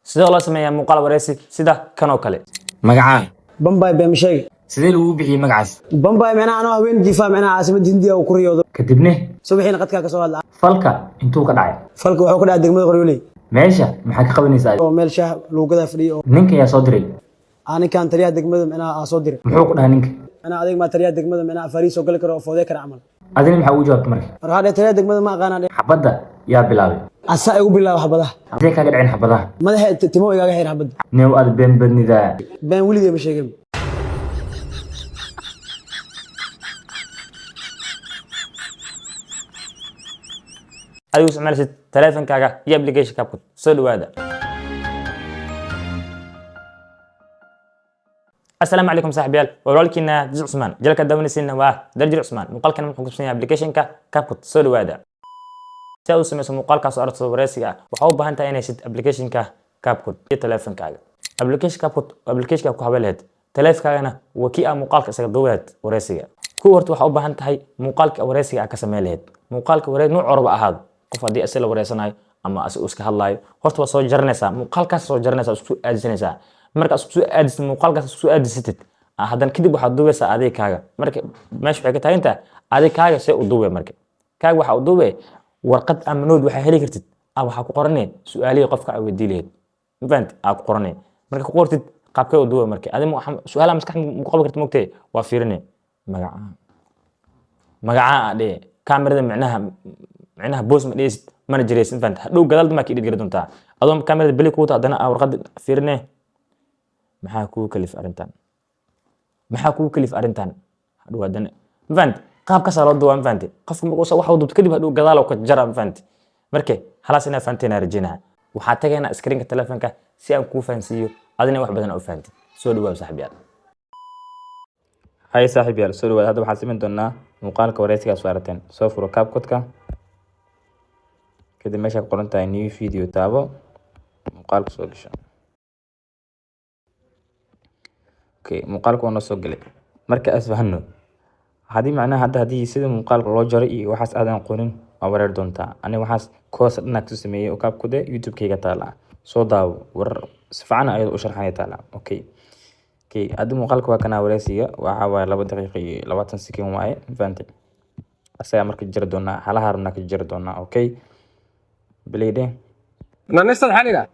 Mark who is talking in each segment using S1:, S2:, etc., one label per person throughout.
S1: sidoo la sameeyaa muuqaal wareysi sida kan oo kale.
S2: magacaa
S3: Bombay Bemshay.
S2: sidee lagu bixiyay magacaas
S3: Bombay mana ana haween jifa mana caasimada Hindiya oo ku riyoodo.
S2: kadibne
S3: Subaxina qadka ka soo hadla.
S2: falka intuu ka dhacay
S3: Falku wuxuu ka dhacay degmada Qoryooley.
S2: meesha maxaa ka qabanaysaa
S3: Oo meel shaah lagu gada fadhiyo.
S2: ninka yaa soo diray
S3: Ani kan taliya degmada mana soo diray.
S2: muxuu ku dhahay ninka
S3: Ana adeeg ma taliya degmada mana Fariis oo gal karo oo foodee kara amal.
S2: adina maxaa ugu jawaabtay marka
S3: Mar hada taliya degmada ma aqaana.
S2: xabadda yaa bilaabay
S3: Asa ay u bilaw xabada.
S2: hadee kaaga dhaceen xabadaha
S3: Madaxa timo igaga xir xabad.
S2: new aad been badnidaa
S3: Been wiligeey ma sheegin.
S1: adigu isticmaalaysid taleefankaaga iyo application CapCut soo dhawaada. السلام عليكم صاحبيال ولكن جزء عثمان جلك داوني سنة درجة عثمان مقال كان ممكن تسميه ابلكيشن كابكوت سو دوادا سو سميسو مقال كاس ارت وريسيغا waxaa u baahan tahay inay sid application ka CapCut iyo taleefankaaga application CapCut application ku habaleed taleefankaaga waa kii aan muuqaalka isaga duubaad wareysiga ku horta waxaa u baahan tahay muuqaalka wareysiga ka sameeyay muuqaalka wareey nooc orba ahaad qof hadii asal wareysanayo ama asal iska hadlayo horta waa soo jarnaysaa muuqaalkaas soo jarnaysaa isku aadinaysaa marka isku aadis muuqaalkaas isku aadisatid hadan kadib waxa duubeysaa adeegkaaga marka meesha waxay ka tahay inta adeegkaaga si uu duubay marka kaaga waxa uu duubay warqad ama nood waxa heli kartid waxa ku qoranay su'aalihi qofka ay weydiileed mafahant ku qoranay marka ku qortid qaabkee uu duubay marka adiga su'aalaha maskax ku qaban kartid mogtay waa fiirinay magaca ade kaamirada macnaha boos ma dheesid mana jireysid mafahant hadhow gadaal ma ka dhigir doontaa adoo kaamirada beli ku taa hadana warqad fiirinay maxaa kuu kalif arintan hadhow hadana mafahant qaabkaas loo duubaa mafahant qofku markuu wax uu duubto kadib hadhow gadaal oo ka jara mafahant marka xalaas inaa fahanteena rajaynaha waxaa tagaynaa screenka taleefanka si aan kuu fahansiiyo adina wax badan oo fahantid soo dhawaad saaxiibayaal hay saaxiibayaal soo dhawaad hadda waxaan simin doonaa muuqaalka wareysiga soo arateen soo furo CapCut-ka kadib meesha ku qoran tahay new video taabo muuqaalka soo gasho muuqaalku waa soo galay marka asfahano hadii macnaha hadii sida muuqaalka loo jaray iyo waxaas aadan qorin waa wareer doontaa aniga waxaas koos dhanaag soo sameeyay oo CapCut YouTube-kayga taala soo daawo war si fiican ayay u sharxanay taala hadii muuqaalka waa kana wareysiga waxa waa 2 daqiiqo iyo 20 second waaye fahantay asaga marka jiri doona halaha rabna ka jiri doona bileyde
S4: نستد حالنا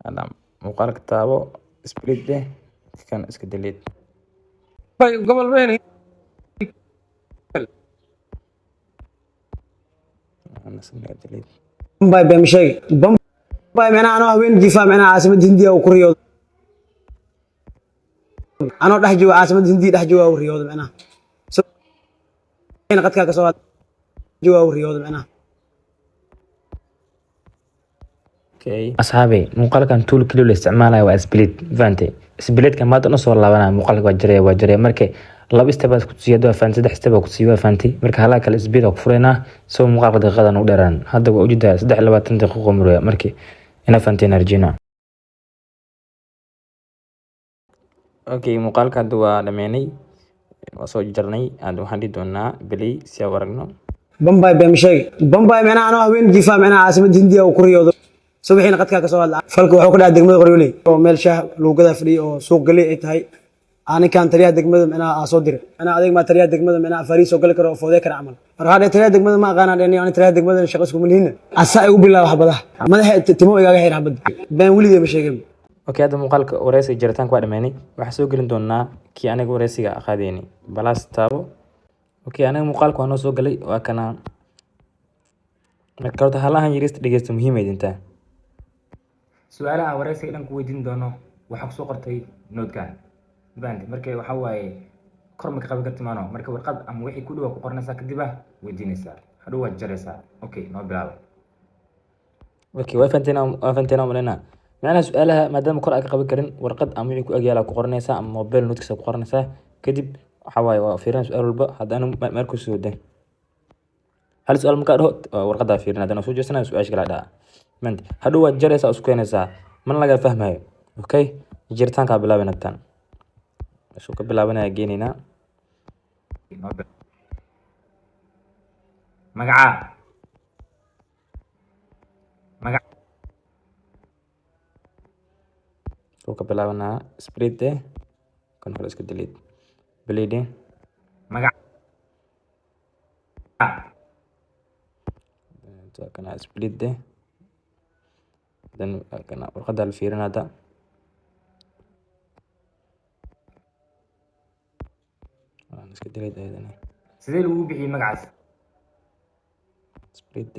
S1: adam muuqaalka taabo split kan iska delete
S4: قبل بيني
S3: Bombay Bemshay. Bombay mana ana haween jifa mana caasimada Hindiya oo ku riyoodo. Ano dhax jooga caasimada Hindiya dhax jooga oo riyoodo mana. Subaxina qadka ka soo hadla jooga oo riyoodo mana.
S1: asxaabi muuqaalkan tool kaliya la isticmaalayo waa split fahantay splitkan maanta noo soo laabanaa muuqaalka waa jiray marka laba step ku siiyado fahantay saddex step ku siiyo fahantay marka hala kale speed ku fureynaa soo muuqaalka daqiiqadan u dheeraan hadda waa ujeedaa 23 daqiiqo maraya marka ina fahantay enerjina muuqaalka hadda waa dhameynay waa soo jarnay aad waxaan dhigi doonaa beli si aan aragno
S3: Bombay Bemshay. Bombay mana ana haween jifa mana caasimada Hindiya oo ku riyoodo. Subaxina qadka ka soo hadla. Falku wuxuu ka dhacay degmada Qoryooley oo meel shaah lagu gada fadhiyo oo suuq galay ay tahay. Ani kan taliya degmada mana soo diray. Ana adeeg ma taliya degmada mana Fariis oo gal karo oo foodee kara amal. Mar hada taliya degmada ma aqaana ani taliya degmada shaqo isku milhiina. Asa ay u bilaw xabada. Madaxa timo igaga xir xabad. Been wiligeey ma sheegin.
S1: hadda muuqaalka wareysiga jiritaanka waa dhameynay waxaan soo gelin doonaa kii aniga wareysiga qaadayni balaas taabo aniga muuqaalka waa noo soo galay waa kana marka horta halahan yariista dhegeysta muhiim ay dintaa su'aalaha wareysiga dhan ku weydiin doono waxa ku soo qortay noodkan band marka waxa waaye kor ma ka qaban kartid maano marka warqad ama wixii ku dhaw ku qornaysaa kadib weydiinaysaa hadhow waad jaraysaa noo bilaabo way fanteena malena macnaha su'aalaha maadaama kor ay ka qaban karin warqad ama wixii ku agyaala ku qoranaysaa ama mobile notiska ku qoranaysaa kadib waxa waaye waa fiirin su'aal walba haddana meel ku soo daa hal su'aal marka dhaho warqada fiirin haddana soo jeesana su'aasha kala dhaca mant hadhow waad jaraysaa isku keenaysaa man laga fahmayo jiritaanka bilaabanaa tan soo ka bilaabanaya geenina magaca soo ka bilaabanaa spread kan hore iska delete bleed
S2: magaca
S1: kana split then kana warqada la fiirinada iska delete ayadana
S2: sidee lagu bixiyay magacaas
S1: split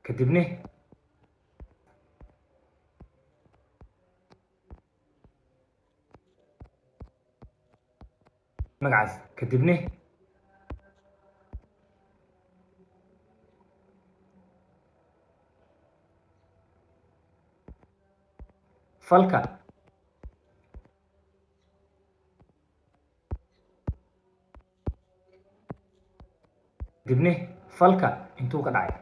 S2: kadibna magacaas kadibna falka kadibna falka intuu ka dhacay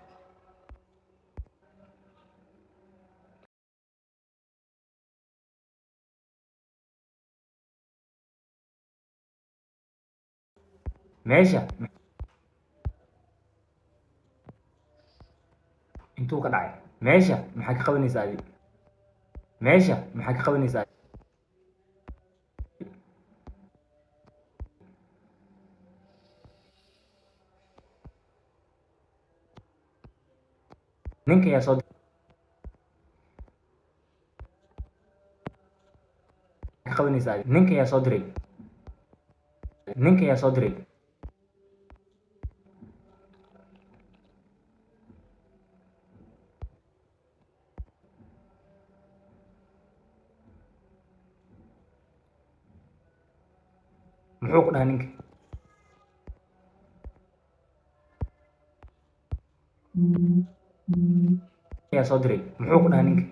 S2: meesha intuu ka dhacay meesha maxaa ka qabanaysaa adiga meesha maxaa ka qabanaysaa ninka ayaa soo ka qabanaysaa adiga ninka ayaa soo diray ninka ayaa soo diray muxuu ku dhahay ninka ayaa soo diray muxuu ku dhahay ninka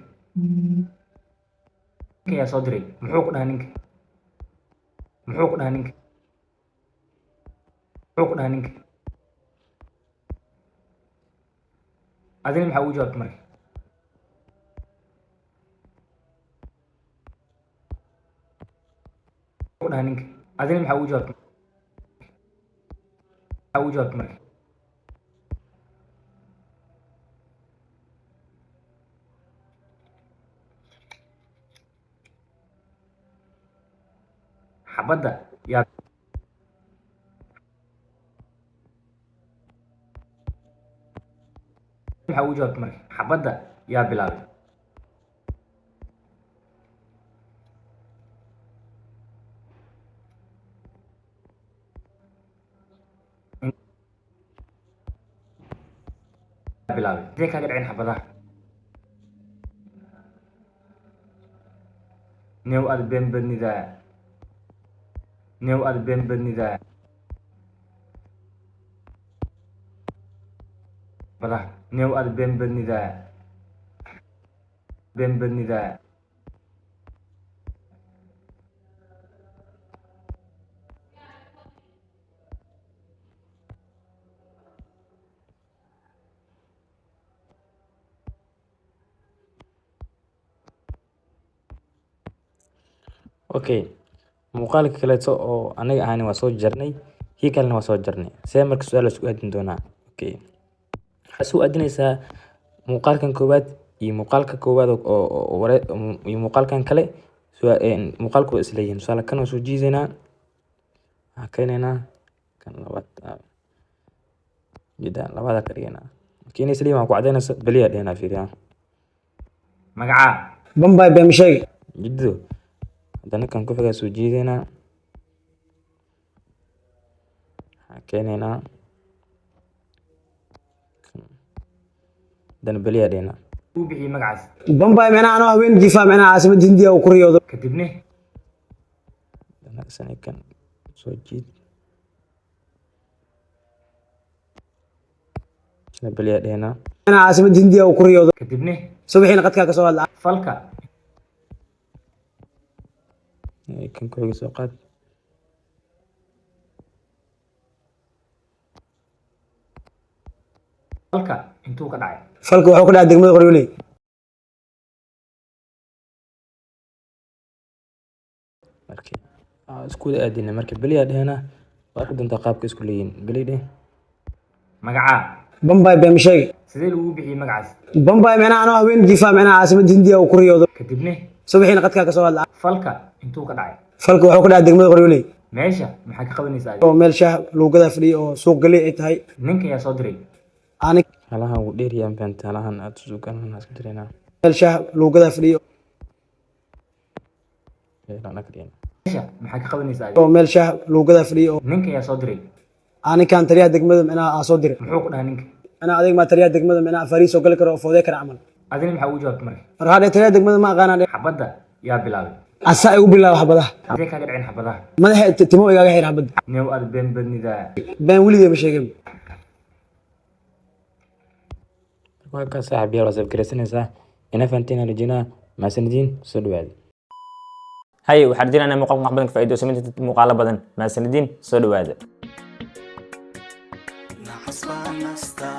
S2: ayaa soo diray muxuu ku dhahay ninka muxuu ku dhahay ninka muxuu ku dhahay ninka adina maxaa ugu jawaabtay marka ku dhahay ninka adina maxaa ugu jawaabtay maxaa ugu jawaabtay marka xabadda yaa maxaa ugu jawaabtay marka xabadda yaa bilaabay bilaabay sidee kaaga dhicin xabadaha new aad been badnidaa new aad been badnidaa xabadaha new aad been badnidaa been badnidaa
S1: okay muuqaalka kaleeto oo anaga ahani waa soo jarnay kii kalena waa soo jarnay see marka su-aal la isku aadin doonaa okay waxaa soo aadinaysaa muuqaalkan koowaad iyo muuqaalka koowaad iyo muuqaalkan kale muuqaalku waa isleeyihiin tusaale kan waa soo jiidaynaa waxaa keenaynaa kan labaad jida labada ka dhiganaa marka inay isleeyihiin waxaa ku cadaynaysa beliyaa dhehnaa fiiriyaa
S2: magacaa
S3: bambay been sheeg
S1: jiddo haddana kan ku xigaa soo jiidaynaa waxaa keenaynaa haddana beliyaa dhehnaa
S2: uu bixiyay magacaas
S3: bambay micnaha anoo haween jiifaa micnaha caasimada hindiya uu ku riyoodo
S2: kadibna
S1: haddana isana kan soo jiid isna beliyaa dhehnaa
S3: micnaha caasimada hindiya uu ku riyoodo
S2: kadibna
S3: subaxiina qadkaa ka soo hadla
S2: falka
S1: kan ku xiga soo qaad
S2: falka intuu ka dhacay
S3: falka wuxuu ku dhacay degmada qoryooley
S1: marka isku wada aadina marka beliyaa dhehnaa arki doontaa qaabka isku leeyihiin galeyde
S2: magacaa
S3: bambay been sheeg
S2: sidee lagu bixiyey magacaas
S3: bambay macnaha anoo haween difaac macnaha caasimada hindiya uu ku riyoodo
S2: kadibna
S3: subaxiina qadkaa ka soo hadla
S2: falka intuu ka dhacay
S3: falka wuxuu ka dhacay degmada qoryooley
S2: meesha maxaa ka qabanaysaa
S3: oo meel shaah lagu gadaa fadhiyo oo suuq galey ay tahay
S2: ninka ayaa soo diray
S3: anig
S1: halahan wuu dheeriyaan fahamtay halahan aad suugan isku direynaa
S3: meel shaah lagu gadaa fadhiyo
S2: meesha maxaa ka qabanaysaa
S3: oo meel shaah lagu gadaa fadhiyo oo
S2: ninka ayaa soo diray
S3: anikaan taliyaha degmada macnaha aa soo diray
S2: muxuu ku dhahay ninka
S3: macnaha adeeg maa taliyaha degmada macnaha afariis oo gali karo oo foodee kara camal
S2: adina maxaa ugu jawaabtay marka
S3: marka hadhe taliyaha degmada ma aqaanaa
S2: xabadda yaa bilaabay
S3: asaa igu bilaaba xabadaha
S2: sidee kaaga dhicin xabadaha
S3: madaxa timo igaaga xir xabadda
S2: new aad been badnidaa
S3: been weligay ma sheegin
S1: waa ka saaxiib yaal wasaf garaysanaysaa ina fahantiin rajinaa mahadsanidin soo dhawaada hay waxaan rajaynayaa in muuqaalkan wax badan ka faa'iido samaynta muuqaalo badan mahadsanidin soo dhawaada
S5: نحس ونستا